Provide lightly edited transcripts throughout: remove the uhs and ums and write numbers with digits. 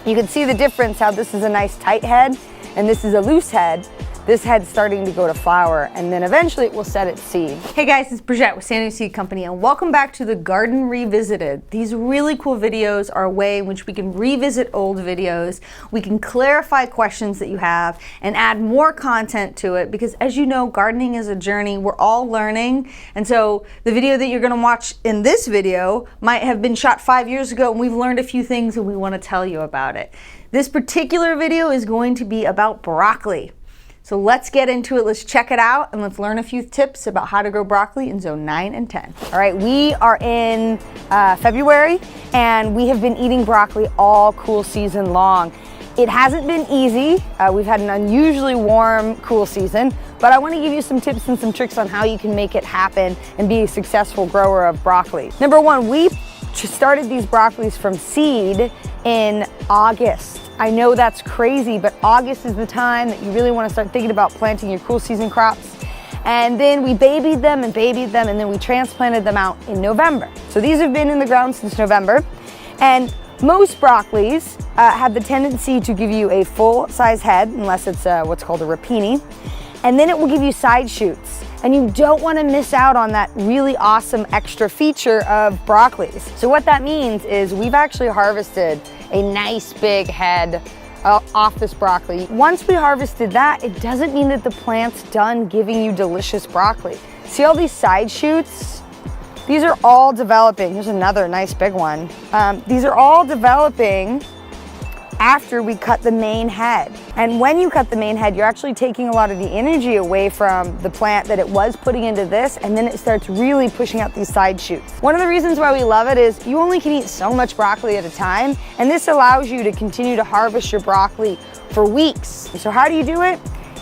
You can see the difference, how this is a nice tight head and this is a loose head. This head's starting to go to flower, and then eventually it will set its seed. Hey guys, it's Brijette with Sandy Seed Company, and welcome back to the Garden Revisited. These really cool videos are a way in which we can revisit old videos, we can clarify questions that you have, and add more content to it, because as you know, gardening is a journey. We're all learning, and so the video that you're gonna watch in this video might have been shot 5 years ago, and we've learned a few things and we wanna tell you about it. This particular video is going to be about broccoli. So let's get into it, let's check it out, and let's learn a few tips about how to grow broccoli in zone 9 and 10. All right, we are in February, and we have been eating broccoli all cool season long. It hasn't been easy. We've had an unusually warm, cool season, but I want to give you some tips and some tricks on how you can make it happen and be a successful grower of broccoli. Number one, we started these broccolis from seed in August. I know that's crazy, but August is the time that you really want to start thinking about planting your cool season crops. And then we babied them, and then we transplanted them out in November. So these have been in the ground since November. And most broccolis have the tendency to give you a full-size head, unless it's what's called a rapini. And then it will give you side shoots. And you don't want to miss out on that really awesome extra feature of broccolis. So what that means is we've actually harvested a nice big head off this broccoli. Once we harvested that, it doesn't mean that the plant's done giving you delicious broccoli. See all these side shoots? These are all developing. Here's another nice big one. These are all developing after we cut the main head. And when you cut the main head, you're actually taking a lot of the energy away from the plant that it was putting into this, and then it starts really pushing out these side shoots. One of the reasons why we love it is you only can eat so much broccoli at a time, and this allows you to continue to harvest your broccoli for weeks. So how do you do it?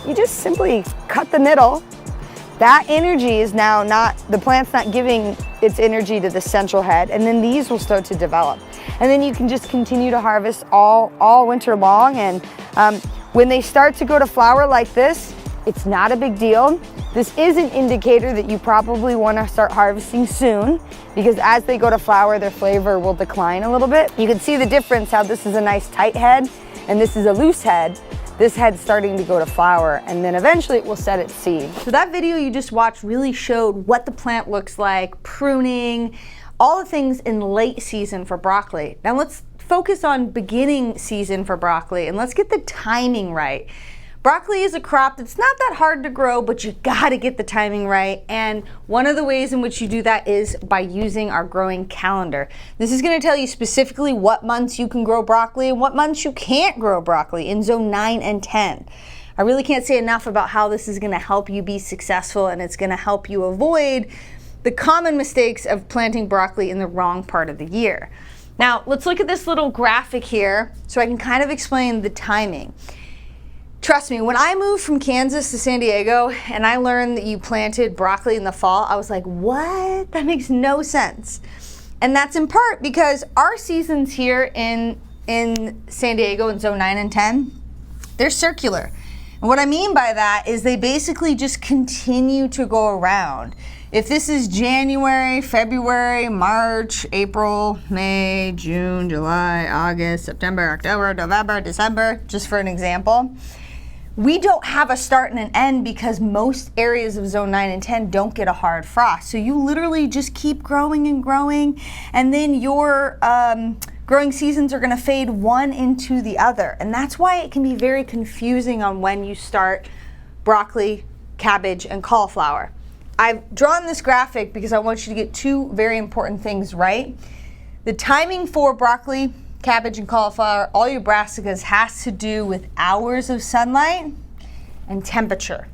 You just simply cut the middle. That energy is now the plant's not giving its energy to the central head, and then these will start to develop. And then you can just continue to harvest all winter long, and when they start to go to flower like this, it's not a big deal. This is an indicator that you probably want to start harvesting soon, because as they go to flower, their flavor will decline a little bit. You can see the difference, how this is a nice tight head, and this is a loose head. This head's starting to go to flower, and then eventually it will set its seed. So that video you just watched really showed what the plant looks like, pruning, all the things in late season for broccoli. Now let's focus on beginning season for broccoli, and let's get the timing right. Broccoli is a crop that's not that hard to grow, but you gotta get the timing right. And one of the ways in which you do that is by using our growing calendar. This is gonna tell you specifically what months you can grow broccoli and what months you can't grow broccoli in zone 9 and 10. I really can't say enough about how this is gonna help you be successful, and it's gonna help you avoid the common mistakes of planting broccoli in the wrong part of the year. Now, let's look at this little graphic here so I can kind of explain the timing. Trust me, when I moved from Kansas to San Diego and I learned that you planted broccoli in the fall, I was like, what? That makes no sense. And that's in part because our seasons here in San Diego in zone 9 and 10, they're circular. And what I mean by that is they basically just continue to go around. If this is January, February, March, April, May, June, July, August, September, October, November, December, just for an example, we don't have a start and an end because most areas of zone 9 and 10 don't get a hard frost. So you literally just keep growing and growing, and then your growing seasons are gonna fade one into the other. And that's why it can be very confusing on when you start broccoli, cabbage, and cauliflower. I've drawn this graphic because I want you to get two very important things right. The timing for broccoli, cabbage, and cauliflower, all your brassicas, has to do with hours of sunlight and temperature.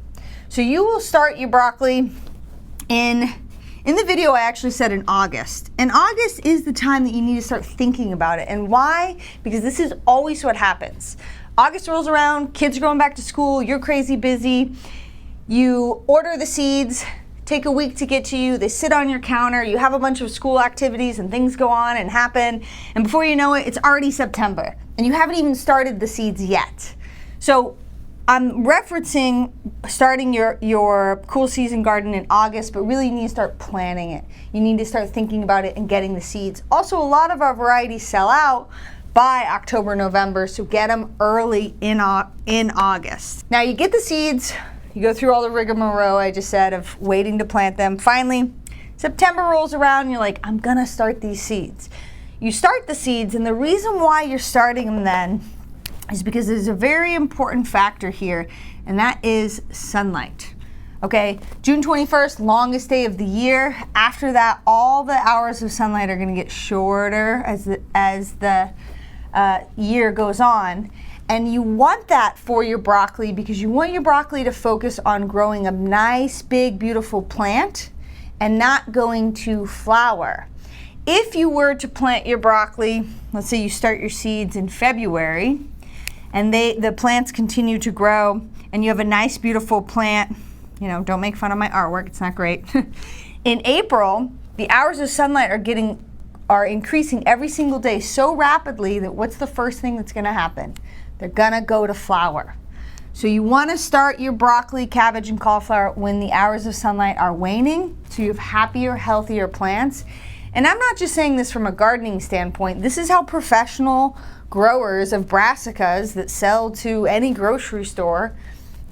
So you will start your broccoli in the video I actually said in August. And August is the time that you need to start thinking about it. And why? Because this is always what happens. August rolls around, kids are going back to school, you're crazy busy, you order the seeds, take a week to get to you, they sit on your counter, you have a bunch of school activities and things go on and happen, and before you know it, it's already September, and you haven't even started the seeds yet. So I'm referencing starting your cool season garden in August, but really you need to start planning it. You need to start thinking about it and getting the seeds. Also, a lot of our varieties sell out by October, November, so get them early in August. Now you get the seeds, you go through all the rigmarole I just said of waiting to plant them. Finally, September rolls around and you're like, I'm gonna start these seeds. You start the seeds, and the reason why you're starting them then is because there's a very important factor here, and that is sunlight. Okay, June 21st, longest day of the year. After that, all the hours of sunlight are gonna get shorter as the year goes on. And you want that for your broccoli because you want your broccoli to focus on growing a nice, big, beautiful plant and not going to flower. If you were to plant your broccoli, let's say you start your seeds in February, and the plants continue to grow, and you have a nice, beautiful plant, you know, don't make fun of my artwork, it's not great. In April, the hours of sunlight are increasing every single day so rapidly that what's the first thing that's gonna happen? They're gonna go to flower. So you wanna start your broccoli, cabbage, and cauliflower when the hours of sunlight are waning, so you have happier, healthier plants. And I'm not just saying this from a gardening standpoint, this is how professional growers of brassicas that sell to any grocery store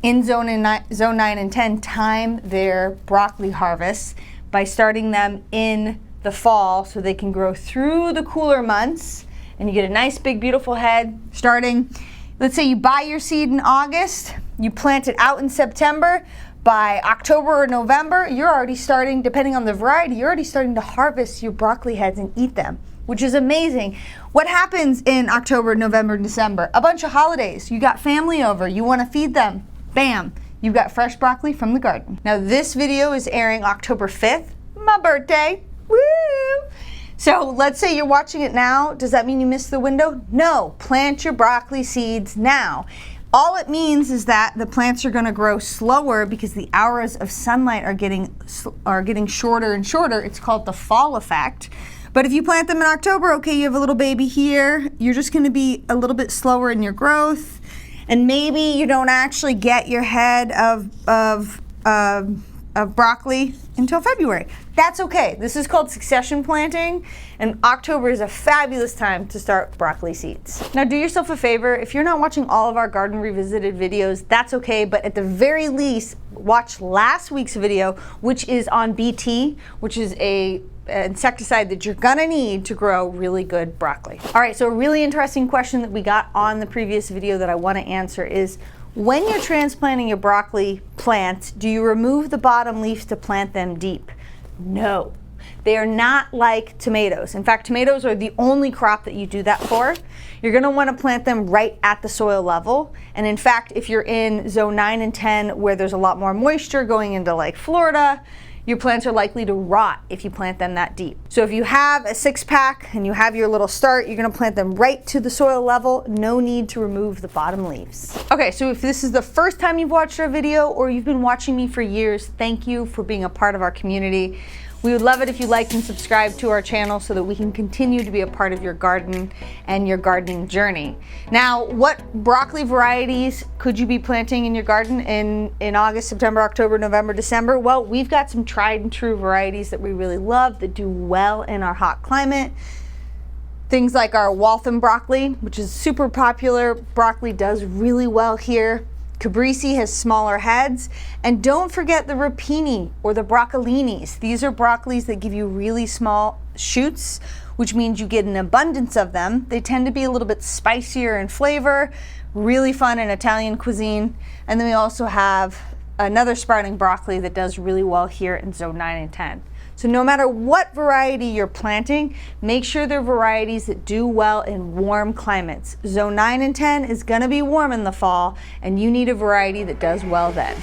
in zone 9 and 10 time their broccoli harvests by starting them in the fall so they can grow through the cooler months, and you get a nice big beautiful head starting. Let's say you buy your seed in August, you plant it out in September. By October or November, you're already starting, depending on the variety, you're already starting to harvest your broccoli heads and eat them, which is amazing. What happens in October, November, December? A bunch of holidays. You got family over, you want to feed them. Bam, you've got fresh broccoli from the garden. Now this video is airing October 5th, my birthday. Woo! So let's say you're watching it now. Does that mean you missed the window? No, plant your broccoli seeds now. All it means is that the plants are gonna grow slower because the hours of sunlight are getting shorter and shorter. It's called the fall effect. But if you plant them in October, okay, you have a little baby here, you're just gonna be a little bit slower in your growth, and maybe you don't actually get your head of broccoli until February. That's okay. This is called succession planting, and October is a fabulous time to start broccoli seeds. Now do yourself a favor, if you're not watching all of our Garden Revisited videos, that's okay, but at the very least, watch last week's video, which is on BT, which is an insecticide that you're gonna need to grow really good broccoli. All right, so a really interesting question that we got on the previous video that I wanna answer is, when you're transplanting your broccoli plants, do you remove the bottom leaves to plant them deep? No. They are not like tomatoes. In fact, tomatoes are the only crop that you do that for. You're gonna wanna plant them right at the soil level. And in fact, if you're in zone 9 and 10 where there's a lot more moisture going into like Florida, your plants are likely to rot if you plant them that deep. So if you have a 6-pack and you have your little start, you're gonna plant them right to the soil level. No need to remove the bottom leaves. Okay, so if this is the first time you've watched our video or you've been watching me for years, thank you for being a part of our community. We would love it if you liked and subscribed to our channel so that we can continue to be a part of your garden and your gardening journey. Now, what broccoli varieties could you be planting in your garden in August, September, October, November, December? Well, we've got some tried and true varieties that we really love that do well in our hot climate. Things like our Waltham broccoli, which is super popular. Broccoli does really well here. Caprese has smaller heads, and don't forget the rapini or the broccolinis. These are broccolis that give you really small shoots, which means you get an abundance of them. They tend to be a little bit spicier in flavor, really fun in Italian cuisine. And then we also have another sprouting broccoli that does really well here in zone 9 and 10. So no matter what variety you're planting, make sure they're varieties that do well in warm climates. Zone 9 and 10 is gonna be warm in the fall, and you need a variety that does well then.